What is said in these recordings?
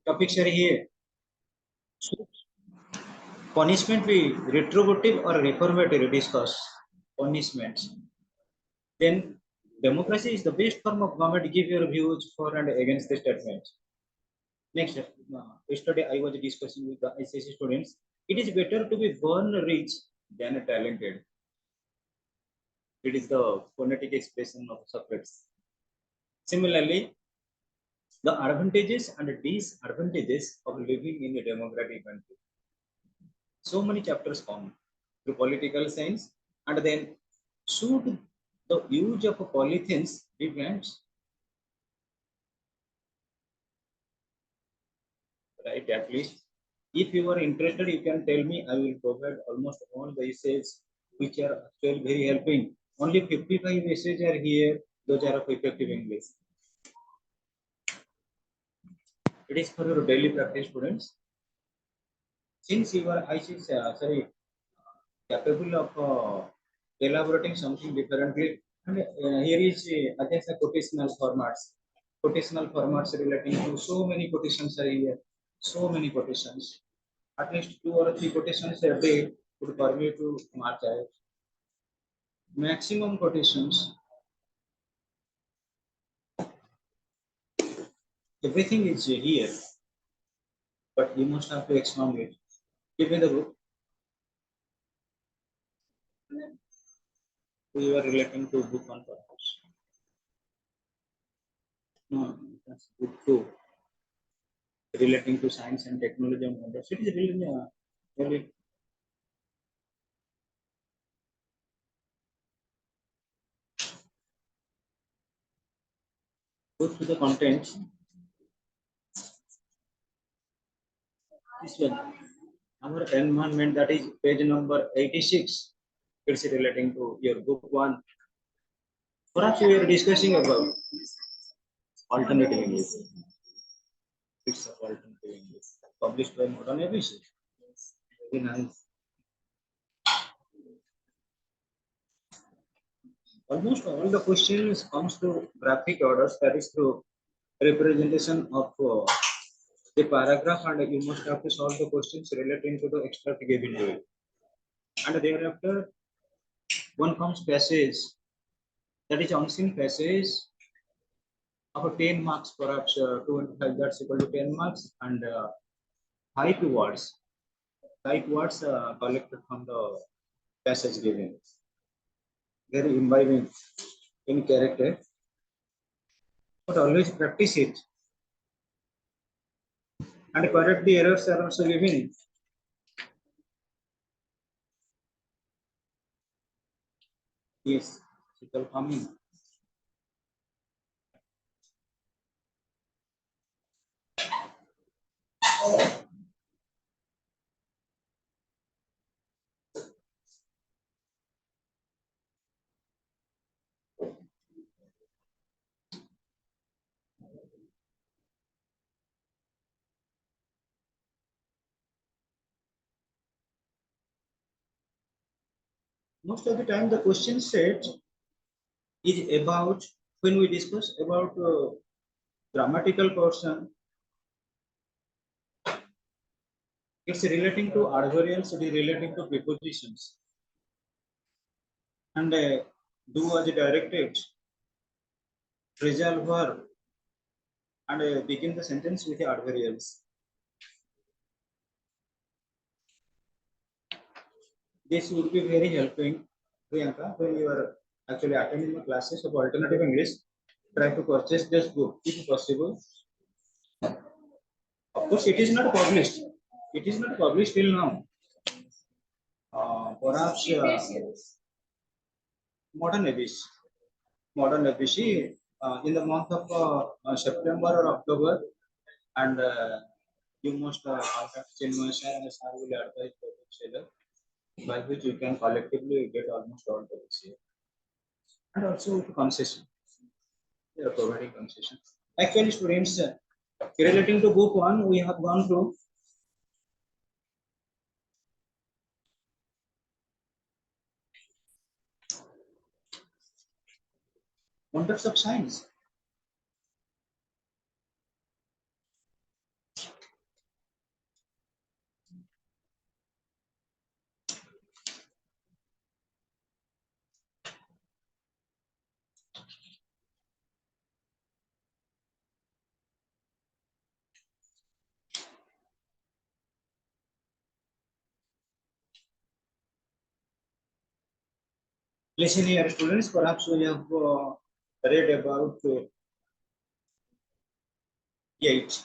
topics are here. So punishment we retributive or reformative discuss punishments. Then democracy is the best form of government. Give your views for and against the statements. Next, yesterday I was discussing with the ICC students. It is better to be born rich than talented. It is the phonetic expression of Socrates. Similarly, the advantages and disadvantages of living in a democratic country. So many chapters come through political science, and then should the use of polythenes be banned? Right, at least. If you are interested, you can tell me. I will provide almost all the essays which are actually very helping. Only 55 essays are here. Those are of effective English. It is for your daily practice, students. Since you are, I see, sorry, capable of elaborating something differently, and here is, I think, the quotational formats. Quotational formats relating to so many quotations are here. So many quotations. At least 2 or 3 quotations a day would permit you to march out. Maximum quotations. Everything is here, but you must have to expand it. Give me the book. We are relating to book on purpose. No, that's book 2. Relating to science and technology and wonders. It is really, really go to the content. This one, our environment, that is page number 86. It's relating to your book 1. Perhaps we are discussing about alternative English. It's a alternative English published by Modern ABC. Very nice. Almost all the questions comes to graphic orders, that is through representation of the paragraph, and you must have to solve the questions relating to the extract given to it. And thereafter, one comes passage, that is unseen passage of 10 marks, perhaps 25, that's equal to 10 marks, and 5 words. 5 words collected from the passage given. Very imbibing in character, but always practice it. And correct the errors are also given. Yes, it will come in. Most of the time, the question set is about, when we discuss about grammatical portion, it's relating to adverbials, it is relating to prepositions. And do as directed, phrasal verb, and begin the sentence with the adverbials. This would be very helping, Priyanka, when you are actually attending the classes of alternative English. Try to purchase this book if possible. Of course, it is not published. It is not published till now. Perhaps modern ABC. Modern ABC in the month of September or October, and you must contact Chinmay sir, and sir will advise the bookseller, by which you can collectively get almost all the books here. And also with concession. They are providing concession. Actually, students, relating to book 1, we have gone through wonders of science. Listen here, students. Perhaps you have read about eight.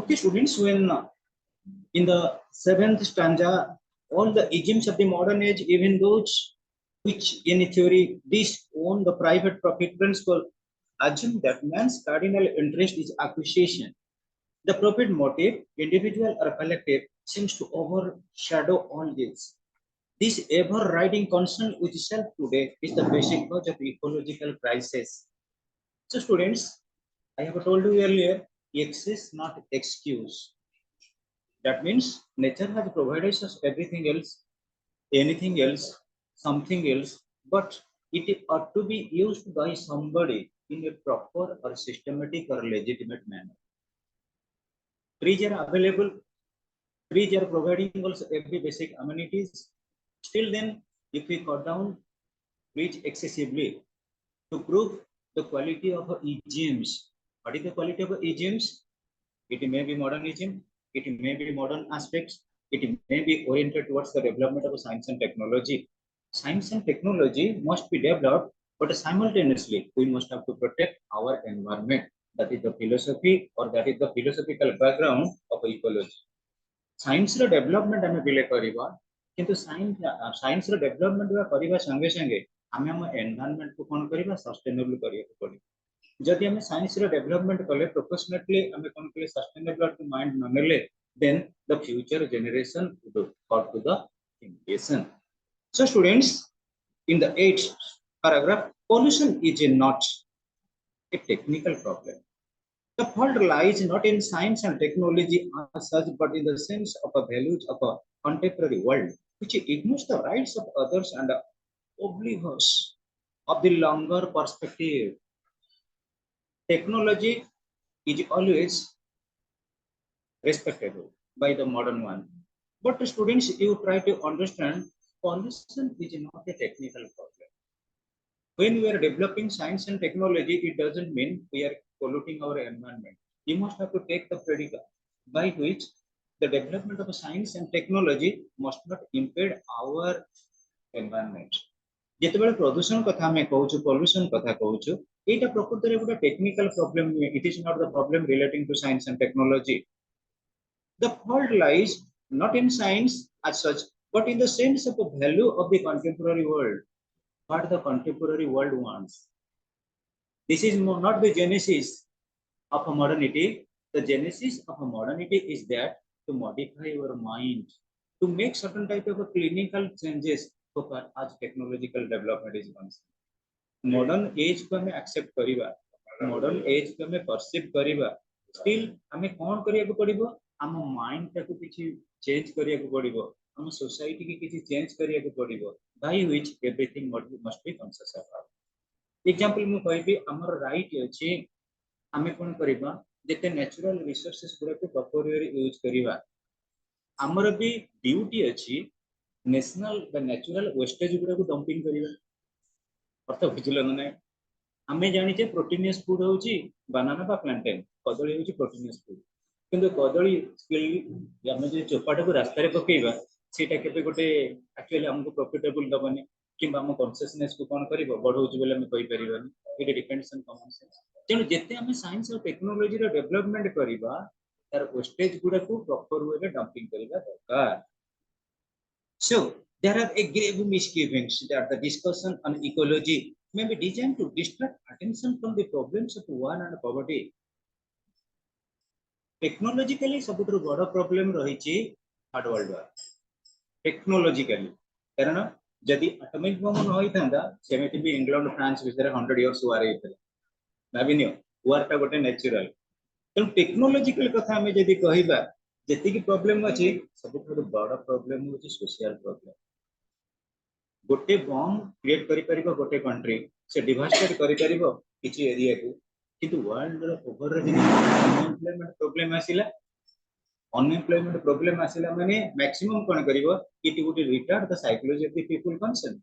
Okay, students. When in the seventh stanza, all the idioms of the modern age, even those which in theory disown the private profit principle, assume that man's cardinal interest is acquisition. The profit motive, individual or collective, seems to overshadow all this. This ever-riding concern with self today is the basic cause of ecological crisis. So, students, I have told you earlier, excess not excuse. That means nature has provided us everything else, anything else, something else, but it ought to be used by somebody in a proper or systematic or legitimate manner. Trees are available, trees are providing also every basic amenities. Still then, if we cut down trees excessively to prove the quality of EGMs, what is the quality of EGMs? It may be modernism, it may be modern aspects, it may be oriented towards the development of science and technology. Science and technology must be developed, but simultaneously we must have to protect our environment. That is the philosophy or that is the philosophical background of ecology. Science development ଆମେ ବିଲେ କରିବା କିନ୍ତୁ science development କରିବା ସଙ୍ଗେ ସଙ୍ଗେ ଆମେ ଆମ environment କୁ କ'ଣ କରିବା ସଷ୍ଟେନେବଲ କରିବାକୁ ପଡିବ ଯଦି ଆମେ ସାଇନ୍ସ ଡେଭଲପମେଣ୍ଟ କଲେ ପ୍ରୋଫେସନାଲି ଆମେ କ'ଣ କଲେ ସଷ୍ଟେନେବଲ ମାଇଣ୍ଡ ନ ନେଲେ then the future generation would go to the imitation. So students, in the 8th paragraph, pollution is not a technical problem. The fault lies not in science and technology as such, but in the sense of the values of a contemporary world, which ignores the rights of others and oblivious of the longer perspective. Technology is always respectable by the modern one. But students, you try to understand pollution is not a technical problem. When we are developing science and technology, it doesn't mean we are polluting our environment. You must have to take the predicate by which the development of science and technology must not impede our environment. ଯେତେବେଳେ ପ୍ରଦୂଷଣ କଥା ଆମେ କହୁଛୁ pollution କଥା କହୁଛୁ ଏଇଟା ପ୍ରକୃତରେ ଗୋଟେ ଟେକ୍ନିକାଲ ପ୍ରୋବ୍ଲେମ ନୁହେଁ it is not the problem relating to science and technology the fault lies not in science as such but in the sense of the value of the contemporary world what the contemporary world wants. This is not the genesis of a modernity. The genesis of a modernity is that to modify your mind to make certain type of clinical changes so far as technological development is concerned. Modern age को हमें accept करिबा modern age को हमें perceive करिबा still हमें कौन करिया को पड़िबो हम माइंड टाको किछि चेंज करिया को पड़िबो हम सोसाइटी के किछि चेंज करिया को पड़िबो by which everything must be conscious about example मु कहबी हमर राइट अछि हमें कोन करिबा जेते नेचुरल रिसोर्सेस गुरा को प्रॉपर यूज करिबा हमर भी ड्यूटी अछि नेशनल द नेचुरल वेस्टेज गुरा को डंपिंग करिबा अर्थ बुझिलो ना आमे जानिचे प्रोटीनियस फूड होची बनाना बा प्लांटेन कदली होची प्रोटीनियस फूड किंतु कदली स्किल आमे जे चोपाटा को रास्ता रे पकेइबा सेटा केबे गोटे एक्चुअली हमको प्रॉफिटेबल दबनी किबा हम कॉन्शियसनेस को कोन करिवो बढ़ौची बोले हम कहि परिबानी it depends on common sense तेनु जेते हम साइंस और टेक्नोलॉजी रो डेवलपमेंट करिबा तार वेस्टेज गुडा को प्रॉपर वे रे डंपिंग करिबा दरकार. So there are a grave misgivings that the discussion on ecology may be designed to distract attention from the problems of war and poverty. Technologically, सबुठु बड़ problem रहिछि third world war. Technologically, कारण जदि atomic bomb न होइथांदा सेमिति भी England France विषय 100 years वार हेतले भाबिनियो वार टा गोटे natural तो टेक्नोलॉजिकल कथा हमें जदि कहिबा जेति की प्रॉब्लम अछि सबुठु बड़ प्रॉब्लम होछि सोशल प्रॉब्लम गोटे बम क्रिएट करि परिबो गोटे कंट्री से डिवास्टेट करि परिबो किछि एरिया को किंतु वर्ल्ड रो ओवर रे अनएम्प्लॉयमेंट प्रॉब्लम आसिला अनएम्प्लॉयमेंट प्रॉब्लम आसिला माने मैक्सिमम कोन करिवो it would retard the psychology of the people concern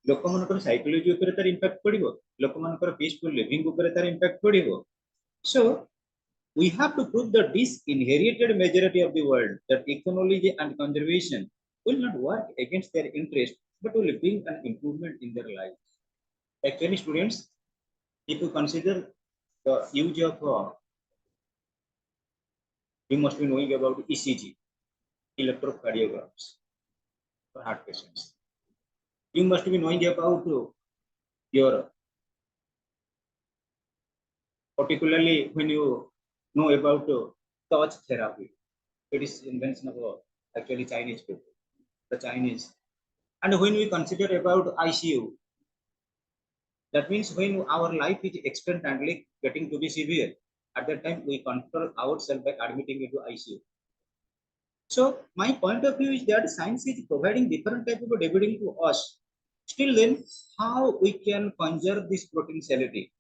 लोक मनकर साइकोलॉजी ऊपर तार इंपैक्ट पड़िबो लोक मनकर पीसफुल लिविंग ऊपर तार इंपैक्ट पड़िबो so we have to prove the disinherited majority of the world that ecology and conservation will not work against their interest, but will bring an improvement in their lives. Actually, students, if you consider the use of, you must be knowing about ECG, electrocardiograms for heart patients. You must be knowing about your, particularly when you know about touch therapy. It is invention of actually Chinese people, the Chinese. And when we consider about ICU, that means when our life is externally getting to be severe, at that time we control ourselves by admitting into ICU. So my point of view is that science is providing different type of evidence to us. Still then, how we can conserve this potentiality?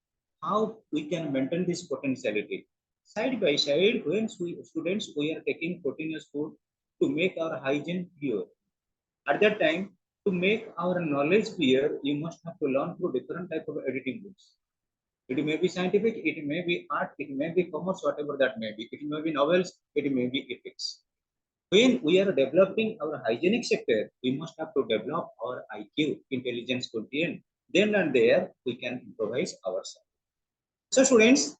How we can maintain this potentiality? Side by side, when students we are taking proteinous food to make our hygiene pure. At that time, to make our knowledge pure, you must have to learn through different type of editing books. It may be scientific, it may be art, it may be commerce, whatever that may be. It may be novels, it may be ethics. When we are developing our hygienic sector, we must have to develop our IQ, intelligence quotient. Then and there, we can improvise ourselves. So, students,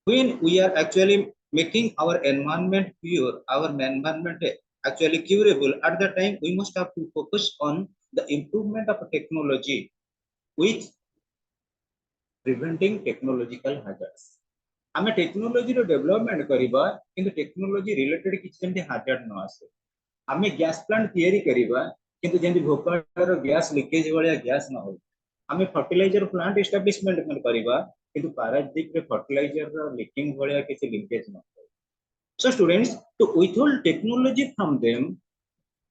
when we are actually making our environment pure, our environment actually curable, at the time, we must have to focus on the improvement of technology with preventing technological hazards. ଆମେ ଟେକ୍ନୋଲୋଜିର development କରିବା କିନ୍ତୁ technology related କିଛି ଯେମିତି hazard ନ ଆସେ ଆମେ gas plant ତିଆରି କରିବା କିନ୍ତୁ ଯେମିତି ଭୋପାଳର ଗ୍ୟାସ୍ ଲିକେଜ ଭଳିଆ ଗ୍ୟାସ୍ ନ ହଉ ଆମେ ଫର୍ଟିଲାଇଜର ପ୍ଲାଣ୍ଟ ଏଷ୍ଟାବ୍ଲିଶମେଣ୍ଟ କରିବା କିନ୍ତୁ ପାରାଦୀପରେ ଫର୍ଟିଲାଇଜର ଲିକିଂ ଭଳିଆ କିଛି ଲିକେଜ ନ ହଉ so students to withhold technology from them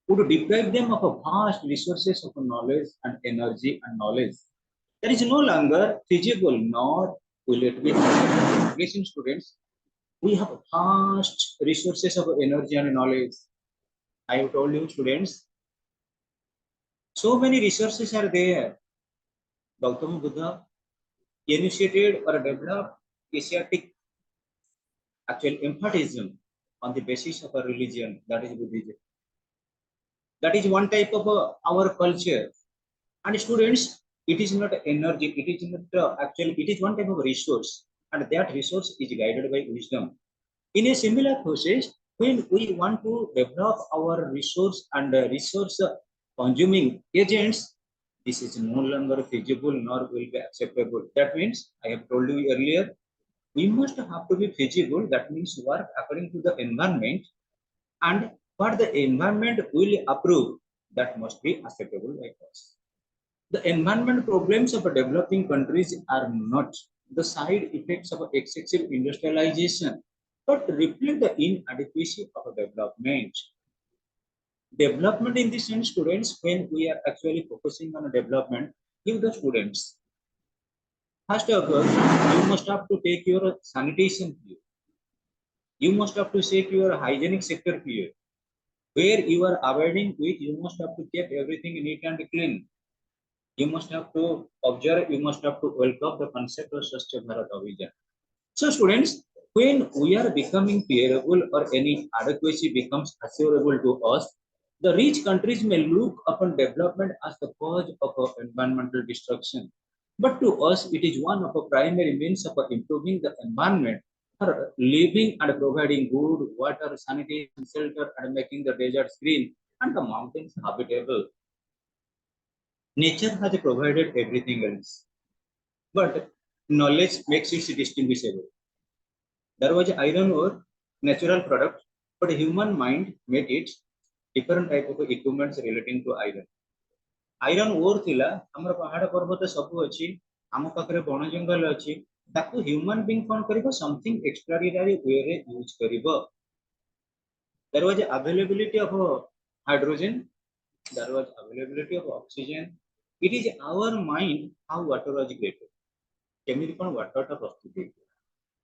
would deprive them of a vast resources of knowledge and energy and knowledge that is no longer feasible nor will it be possible. Listen students, we have vast resources of energy and knowledge. I have told you students, so many resources are there. Gautama Buddha initiated or developed Asiatic actual emphatism on the basis of a religion, that is Buddhism. That is one type of our culture. And students, it is not energy, it is not actually, it is one type of resource. And that resource is guided by wisdom. In a similar process, when we want to develop our resource and resource consuming agents, this is no longer feasible nor will be acceptable. That means, I have told you earlier, we must have to be feasible. That means work according to the environment and what the environment will approve, that must be acceptable by us. The environment problems of developing countries are not the side effects of excessive industrialization, but reflect the inadequacy of development. Development in the sense, students, when we are actually focusing on development, give the students. First of all, you must have to take your sanitation care. You must have to take your hygienic sector care. Where you are avoiding with, you must have to keep everything neat and clean. You must have to observe, you must have to welcome the concept of Swachh Bharat Abhiyan. So students, when we are becoming peerable or any adequacy becomes assurable to us, the rich countries may look upon development as the cause of environmental destruction. But to us, it is one of the primary means of improving the environment for living and providing good water, sanitation, shelter, and making the deserts green and the mountains habitable. Nature has provided everything else, but knowledge makes it distinguishable. There was iron ore, natural product, but human mind made it different type of equipments relating to iron. Iron ore थिला हमर पहाड़ पर्वत सब अछि हम पाखरे बन जंगल अछि ताकू ह्यूमन बीइंग कोन करिवो समथिंग एक्स्ट्राऑर्डिनरी वे रे use करिवो. There was availability of hydrogen, there was availability of oxygen. It is our mind how water was created. केमिति कोन वाटर टा प्रस्तुत हे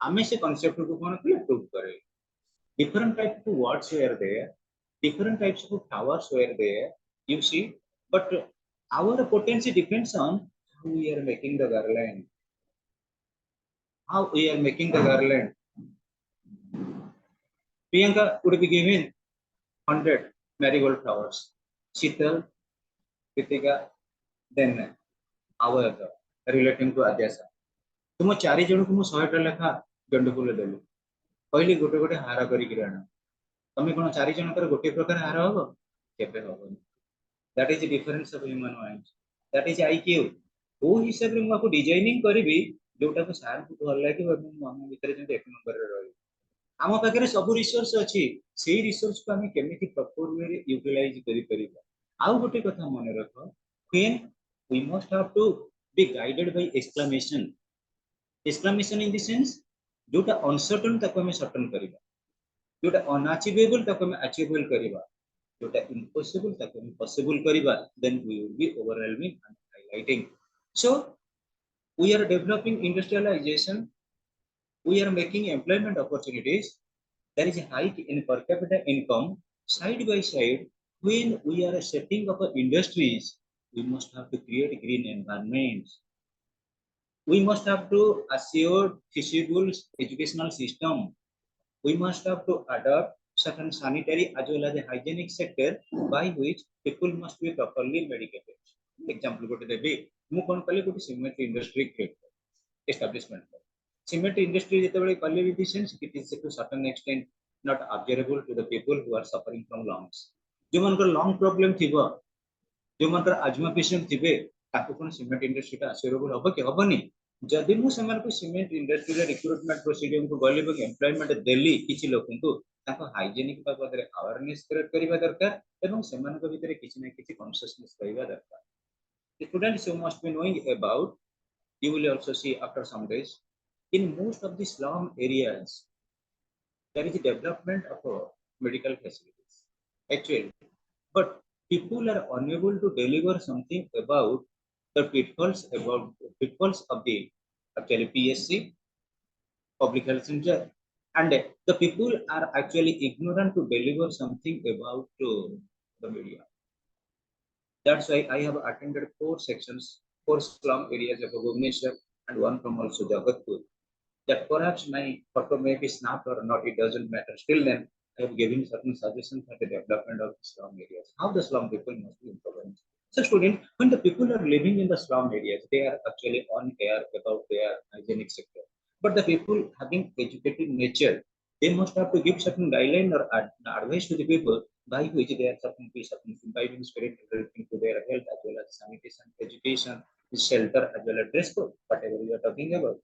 आमे से कांसेप्ट को कोन प्रूव करे. Different types of words were there, different types of towers were there, you see, but our potency depends on how we are making the garland. How we are making the garland. Priyanka would be given 100 marigold flowers. Sheetal, Kritika, then our relating to Adyasa. तुम चारि जन को 100 लेखा गंड फूल देली कहली गोटे गोटे हार करिक आण तुम कौन 4 जन गोटे प्रकार हार हम केबे हम that is difference of human mind that is IQ वो हिसाब रे मको डिजाइनिंग करबी जोटा को सार को भल लागे एवं हम भीतर जे एक नंबर रे रही आम पाखे सब रिसोर्स अच्छी से रिसोर्स को आम केमी प्रॉपर वे रे यूटिलाइज करि परिबा आउ गोटे कथा मन रख when we must have to be guided by exclamation in the sense जोटा अनसर्टन ताको हमें सर्टन करिबा जोटा अनअचीवेबल ताको हमें अचीवेबल करिबा जोटा इम्पॉसिबल ताको हमें पॉसिबल करिबा then we will be overwhelming and highlighting so we are developing industrialization we are making employment opportunities there is a hike in per capita income side by side when we are setting up industries we must have to create green environments we must have to assure feasible educational system we must have to adopt certain sanitary as well as a hygienic sector by which people must be properly medicated. Example got debi mu kon kali got cement industry create establishment cement industry जेतेबेले कले with the sense it is to certain extent not observable to the people who are suffering from lungs जो मन को lung problem थिबो जो मन को asthma patient थिबे ताको कोन cement industry का assurable होबो के होबनी जदि मु समान को सीमेंट इंडस्ट्री रे रिक्रूटमेंट प्रोसीडियर को गले बग एम्प्लॉयमेंट देली किछि लोकन को ताको हाइजीनिक बाबद रे अवेयरनेस क्रिएट करबा दरकार एवं समान को भीतर किछि ना किछि कॉन्शियसनेस करबा दरकार students you must be knowing about you will also see after some days in most of the slum areas there is a development of medical facilities actually but people are unable to deliver something about pitfalls of the actually PSC public health center and the people are actually ignorant to deliver something about the media that's why I have attended 4 sections 4 slum areas of Bhubaneswar and one from also Jagatpur that perhaps my photo may be snapped or not, it doesn't matter. Still then, I have given certain suggestions for the development of the slum areas, how the slum people must be influenced. So student, when the people are living in the slum areas, they are actually on air about their hygienic sector. But the people having educated nature, they must have to give certain guideline or advice to the people by which they are certain imbibing spirit relating to their health as well as sanitation, education, shelter as well as dress code, whatever you are talking about.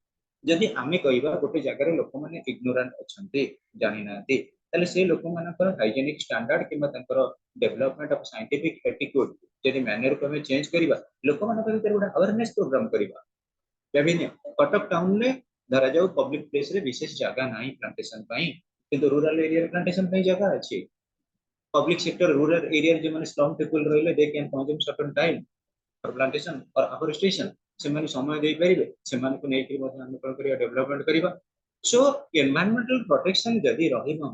जदि आमे कहबा गोटे जगह रे लोक माने ignorant अछंती जानि नाती तले से लोक मानकर हाइजीनिक स्टैंडर्ड किबा तंकर डेवलपमेंट ऑफ साइंटिफिक एटिट्यूड जदि मैनर को हमें चेंज करबा लोक मानकर भीतर गोटे अवेयरनेस प्रोग्राम करबा बेबिने कटक टाउन रे धरा जाऊ पब्लिक प्लेस रे विशेष जगह नाही प्लांटेशन पई किंतु रूरल एरिया रे प्लांटेशन पई जगह अछि पब्लिक सेक्टर रूरल एरिया जे माने स्लम पीपल रहले they can consume certain time for plantation और अफोरेस्टेशन से समय दे पारे से डेवलपमेंट करवा सो एनवायरमेंटल प्रोटेक्शन जदि रहिबो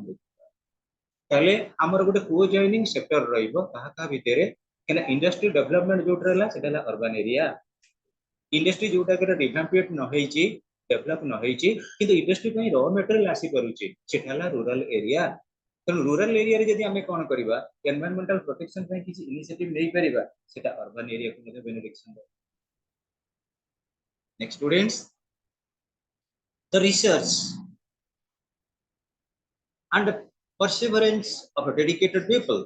ताले हमर गोटे को जॉइनिंग सेक्टर रहिबो ताहा भितरे केना इंडस्ट्री डेवलपमेंट जोट रहला सेटा अर्बन एरिया इंडस्ट्री जोटा के रिवैम्पेट न होईची डेवलप न होईची किंतु इंडस्ट्री पई रॉ मटेरियल आसी करूची सेटाला रूरल एरिया तो रूरल एरिया रे जदि हमें कोन करबा एनवायरमेंटल प्रोटेक्शन पई किछि इनिशिएटिव नै परिबा सेटा अर्बन एरिया को मध्ये benefit next students the research and perseverance of dedicated people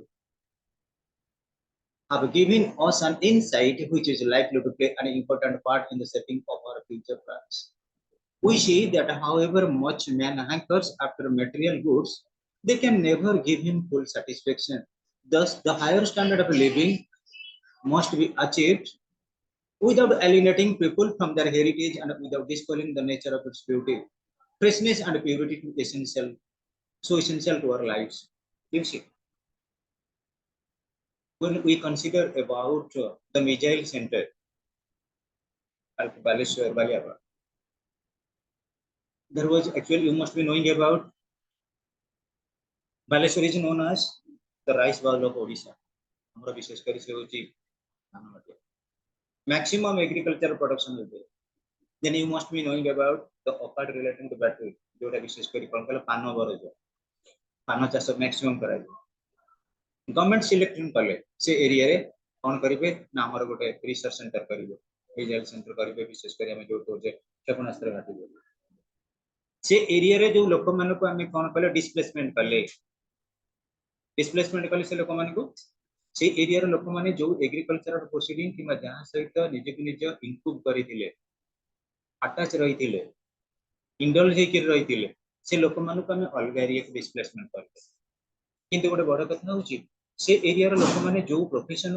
have given us an insight which is likely to play an important part in the setting of our future plans. We see that however much man hankers after material goods, they can never give him full satisfaction. Thus, the higher standard of living must be achieved without alienating people from their heritage and without despoiling the nature of its beauty. Freshness and purity is essential, so essential to our lives. You see, when we consider about the Missile Center, there was actually, you must be knowing about, Baleshwar is known as the rice bowl of Odisha. Maximum agricultural production will be. Then you must be knowing about the occult relating to battery. जोटा विशेष करी कोन कले पानो बरज पानो चाष maximum कराय government selection कले से area रे कौन करेंगे ना आमर गोटे रिसर्च सेंटर करेंगे रिजल्ट सेंटर करेंगे विशेषकर आम जो कहे क्षेपणास्त्र घाटी से एरिया रे जो लोक मान को आम कौन कले डिस्प्लेसमेंट कले से लोक मान को से एरिया रे लोक माने जो एग्रीकल्चर प्रोसीडिंग कि जहाँ सहित निज निज इम्प्रूव करते अटैच रही इंडल्ज रही से लोक मान को आम अलग एरिया को डिस्प्लेसमेंट करते किंतु गोटे बड़ कथा हूँ से एरिया लोक मैंने जो प्रोफेशन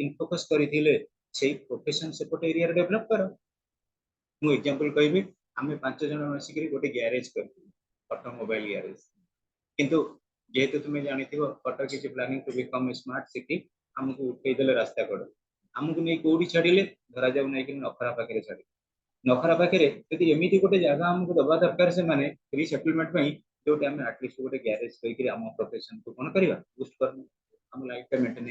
इनफोकस करते से प्रोफेशन सेपट एरिया डेभलप कर मु एग्जांपल कहबी आम 5 जन मिसिक गोटे ग्यारेज कर ऑटोमोबाइल ग्यारेज किंतु जेहेतु तुम्हें जानी Cuttack is planning to become a smart city आमको उठेदेले रास्ता कड़ आमको नहीं कौटी छाड़िले धरा जाऊ नहीं नखरा पाखे छाड़े नखरा पाखे यदि एमती गोटे जगह आमको दबा दरकार से रिसेटलमेंट जो आटलिस्ट गोटे ग्यारेज कहीकि आम प्रोफेशन को कौन करवा बुस्ट कर आम लाइफ टाइम मेंटेन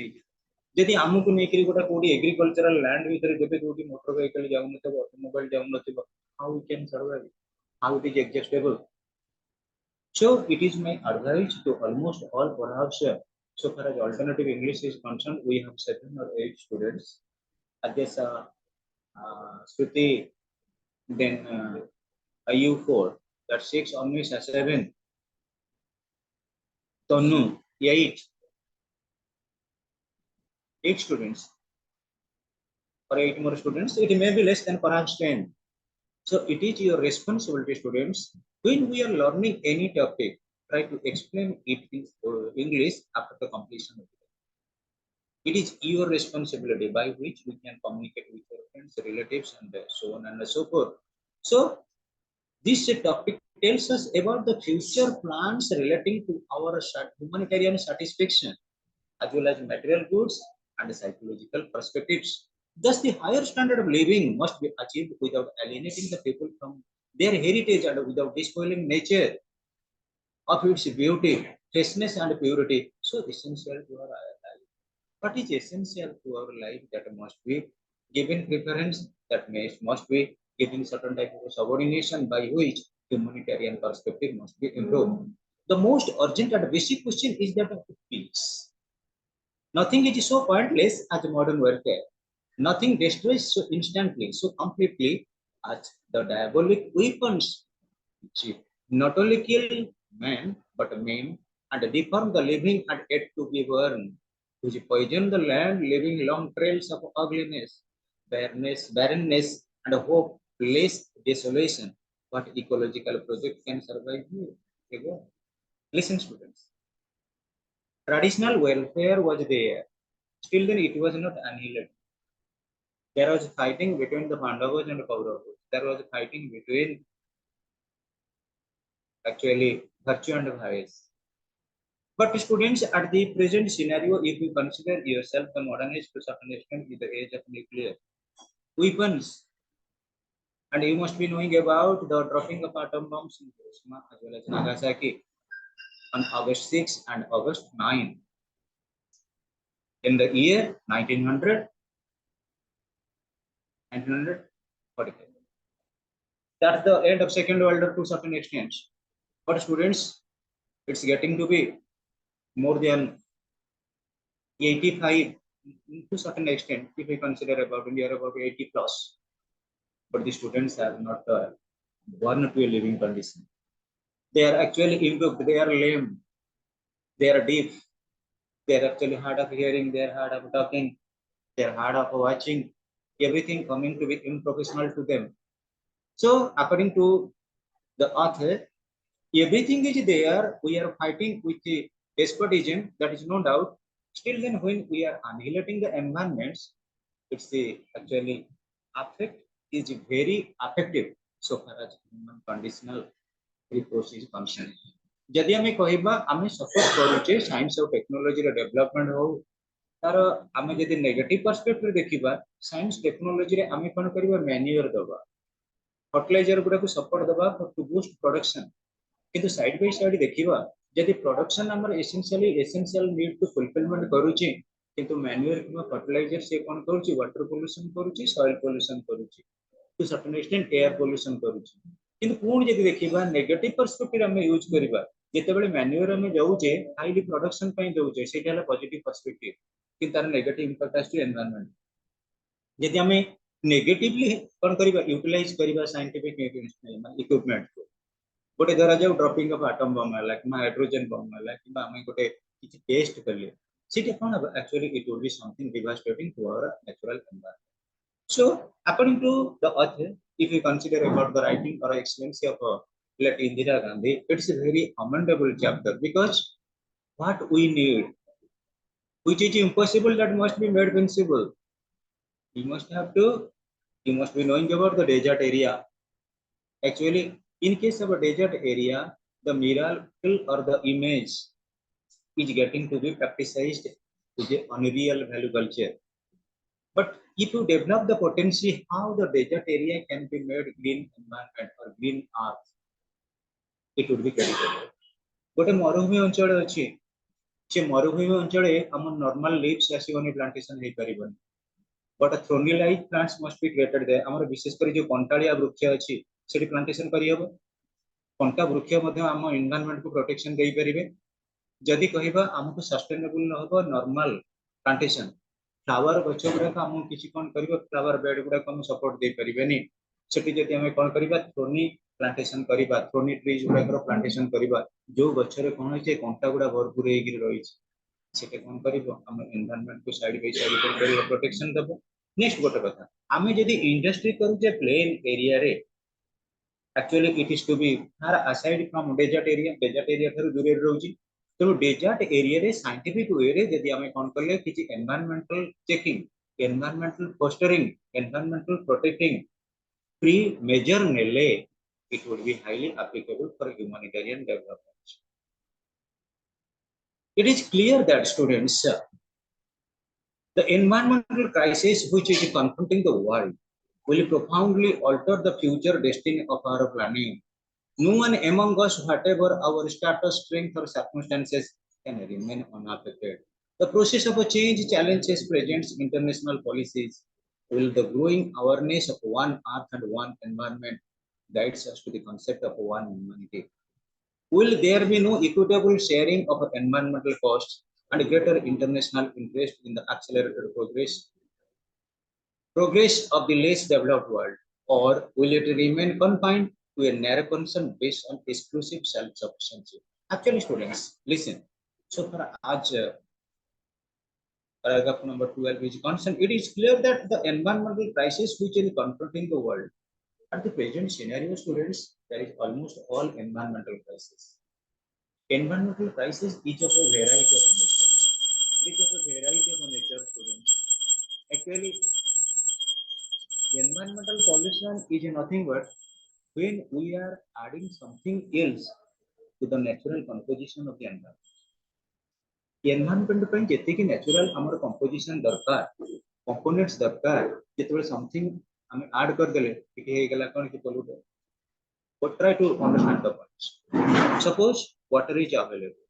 जदि आमको नहीं गोटे कौटी एग्रीकल्चरल लैंड भीतर जब जो मोटर व्हीकल जाऊन ऑटोमोबाइल जाऊन how we can survive how it is adjustable so it is my advice to almost all perhaps so far as alternative English is concerned we have 7 or 8 students I guess Shruti then you 4 that's 6 Omnis 7 Tonu 8 students or 8 more students it may be less than perhaps 10 so it is your responsibility students when we are learning any topic try to explain it in English after the completion of it is your responsibility by which we can communicate with our friends relatives and so on and so forth so this topic tells us about the future plans relating to our humanitarian satisfaction as well as material goods and psychological perspectives. Thus, the higher standard of living must be achieved without alienating the people from their heritage and without despoiling nature of its beauty, freshness, and purity. So, essential to our life. What is essential to our life that must be given preference, that must be given certain type of subordination by which humanitarian perspective must be improved. The most urgent and basic question is that of peace. Nothing is so pointless as modern warfare. Nothing destroys so instantly, so completely as the diabolic weapons which not only kill men but maim and deform the living and yet to be born, which poison the land, leaving long trails of ugliness, barrenness, and hopeless desolation. What ecological project can survive here? Listen, students. Traditional welfare was there. Still then it was not annihilated. There was fighting between the Pandavas and Kauravas. There was fighting between actually virtue and vice. But students, at the present scenario, if you consider yourself the modern age to certain extent with the age of nuclear weapons, and you must be knowing about the dropping of atom bombs in Hiroshima as well as Nagasaki on August 6 and August 9 in the year 1945. That's the end of Second World War to certain extent. But students, it's getting to be more than 85 to certain extent. If we consider about India, about 80 plus. But the students are not born to a living condition. They are actually imbued, they are lame, they are deaf, they are actually hard of hearing, they are hard of talking, they are hard of watching, everything coming to be improfessional to them. So, according to the author, everything is there. We are fighting with the despotism, that is no doubt. Still, then when we are annihilating the environments, it's the actually affect is very effective so far as human conditional resource is concerned. जदि आम कहबा आम support करूचे science और technology रो development हो तार आम जदि नेगेटिव पर्सपेक्टिव देखिबा साइंस टेक्नोलॉजी रे आम कोन करबा मैन्युअर दबा फर्टिलाइजर गुडा को सपोर्ट दबा टू बूस्ट प्रोडक्शन किंतु साइड बाय साइड देखिबा जदि प्रोडक्शन हमर एसेंशियल नीड टू फुलफिलमेंट करूची किंतु मैन्युअर किबा फर्टिलाइजर से कोन करूची वाटर पोल्यूशन करूची सॉइल पोल्यूशन करूची to certain extent air pollution करूची किंतु पूर्ण जदि देखिबा नेगेटिव पर्सपेक्टिव हम यूज करबा ଯେତେବେଳେ ମ୍ୟାନ୍ୟୁଅର ଆମେ ଦଉଛେ ହାଇଲି ପ୍ରଡକ୍ସନ ପାଇଁ ଦଉଛେ ସେଇଟା ହେଲା ପଜିଟିଭ पर्सपेक्टिव କିନ୍ତୁ ତାର ନେଗେଟିଭ ଇମ୍ପାକ୍ଟ ଆସୁଛି ଏନवायरमेंट ଯଦି ଆମେ ନେଗେଟିଭଲି କଣ କରିବା ୟୁଟିଲାଇଜ କରିବା ସାଇंटिफिक इक्विपमेंट को गोटे धरा जाऊ ड्रपिंग ऑफ एटम बम है कि हाइड्रोजन बम है कि आम गोटे किसी टेस्ट कले सीटा कौन हम actually it will be something devastating to our natural environment so according to the author if you consider about the writing or excellency of let Indira Gandhi it's a very commendable chapter because what we need which is impossible that must be made feasible you must have to you must be knowing about the desert area actually in case of a desert area the miracle or the image is getting to be practiced to the unreal value culture. But if you develop the potential how the desert area can be made green environment or green earth, it would be critical. गोटे मरुभूमि अंचल अच्छी से मरुभूमि अंचल आम normal leaves आसीबनी plantation हे परिबनी बट थ्रोनिलाइज plants must be created there हमर विशेष कर जो कंटालिया वृक्ष अछि सेठी प्लांटेशन करी हबो कंटा वृक्ष मध्ये आम एनवायरनमेंट को प्रोटेक्शन देई परिबे जदि कहबा हमको सस्टेनेबल न हो नॉर्मल प्लांटेशन फ्लावर गछ गुड़ा आम किसी कौन कर फ्लावर बेड गुड़ा हम सपोर्ट दे परिबेनी सेठी जदि हम कौन करबा थ्रोनी प्लांटेशन करबा थ्रोनी ट्रीज गुड़ा प्लांटेशन करबा जो गछरे कौन होइछे कंटा गुड़ा भरपूर हेगिर रहिछ सेटे कौन करबो हम एनवायरनमेंट को साइड बाय साइड कौन करबो प्रोटेक्शन दबो नेक्स्ट गोटे कथा आमे जदि इंडस्ट्री करूचे प्लेन एरिया रे actually it is to be far aside from desert area थारु दूर रहउची तो डेजर्ट एरिया रे साइंटिफिक वे रे यदि हमें कौन करले किछि environmental checking environmental fostering environmental protecting pre measure नेले it would be highly applicable for humanitarian development it is clear that students the environmental crisis which is confronting the world will profoundly alter the future destiny of our planet. No one among us, whatever our status, strength, or circumstances, can remain unaffected. The process of a change challenges presents international policies. Will the growing awareness of one earth and one environment guides us to the concept of one humanity? Will there be no equitable sharing of environmental costs and greater international interest in the accelerated progress of the less developed world, or will it remain confined to a narrow concern based on exclusive self-sufficiency? Actually, students, listen. So for आज paragraph number 12 is concerned, it is clear that the environmental crisis which is confronting the world at the present scenario, students, there is almost all environmental crisis. Environmental crisis is of a variety of nature. It is of a variety of nature, students. Actually, environmental pollution is nothing but when we are adding something else to the natural composition of the environment. Environment ପାଇଁ ଯେତିକି natural ଆମର composition ଦରକାର components ଦରକାର ଯେତେବେଳେ something ଆମେ add କରିଦେଲେ ଏଠି ହେଇଗଲା କ'ଣ କି polluted. But try to understand the points. Suppose water is available,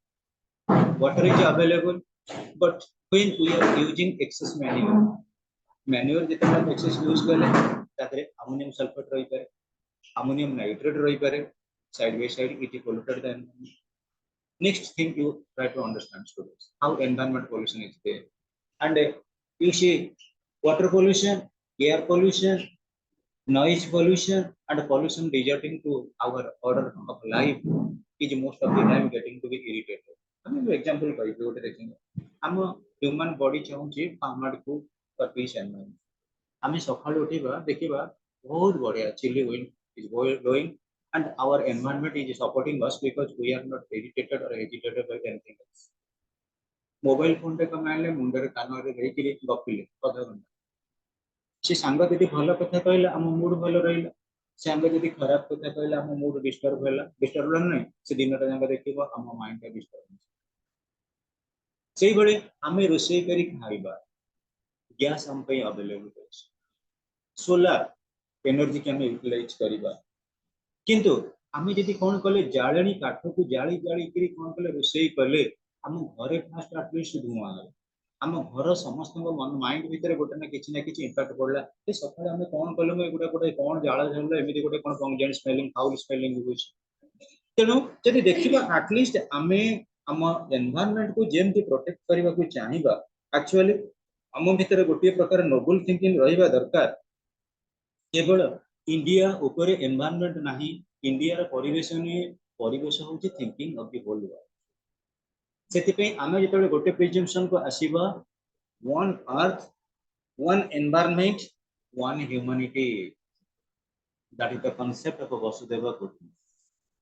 but when we are using excess manure ଯେତେବେଳେ excess use କଲେ ତାପରେ ammonium sulfate ରହିପାରେ ammonium nitrate ରହିପାରେ side by side it is polluted the environment. Next thing you try to understand, students, how environment pollution is there. And you see water pollution, air pollution, noise pollution, and pollution resulting to our order of life is most of the time getting to be irritated. I mean, example, I'm a human body चाहूँगी farmer को for peace environment. आमे सकाळु उठिबा देखिबा बहुत बढ़िया chilli wind is blowing and our environment is supporting us because we are not irritated or agitated by anything else. Mobile phone टे कमाइले मुंडरे कानरे देइकिरि गपिले कथा घंटा से सांग जदि भलो कथा कहला हम मूड भलो रहिला सांग जदि खराब कथा कहला हम मूड डिस्टर्ब होला नै से दिनटा जांग देखिबो हम माइंड का डिस्टर्ब सेही बळे आमे रोसई करी खाइबा गैस हम पे अवेलेबल अछि सोलर एनर्जी के हम यूटिलाइज करिबा किंतु आमे जदि कोन कले जाळेनी काठ को जाळी जाळी करी कोन कले रोसई कले हम घरे फास्ट एटलीस्ट धुआं हम घर समस्त मन माइंड भीतर गोटे ना किछि इंपैक्ट पड़ला ए सकाळे हम कोन कले गुडा गोटे कोन जाळा झलला एमिति गोटे कोन पंगजेंट स्मेलिंग फाउल स्मेलिंग होछि तेणु जदि देखिबा एटलीस्ट आमे आम एनवायरनमेंट को जेमती प्रोटेक्ट करबा को चाहिबा एक्चुअली आम भितर गोटे प्रकार नोबल थिंकिंग रहिबा दरकार केवल इंडिया ऊपर एनवायरनमेंट नाही इंडिया रो परिवेश होची thinking of the whole world सेति पे आमे जेतले गोटे प्रिजम्पशन को आसीबा one earth one environment one humanity that is the concept of Vasudhaiva Kutumbakam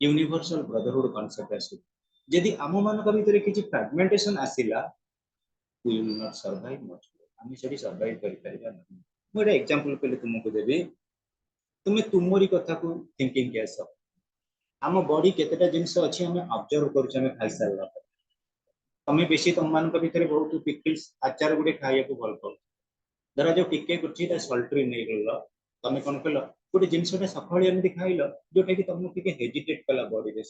universal brotherhood concept आसी यदि आम मान भीतर किसी फ्रैगमेंटेशन आसिला we will not survive much आम से सर्वाइव कर मोटे एग्जांपल पे तुमको देवी तुम्हें तुमरी कथा को थिंकिंग के आस आम बॉडी केतेटा जिनस अच्छी आम ऑब्जर्व करें खाई सारा तुम बेसी तुम मान भर बहुत पिकल्स आचार गुटे खाया भल पाओ धर जो टिके कुछ सल्ट्री नहीं गल तुम कौन कल गोटे जिनसा सकाल एमती खाइल जोटा कि तुमको हेजिटेट कला बॉडी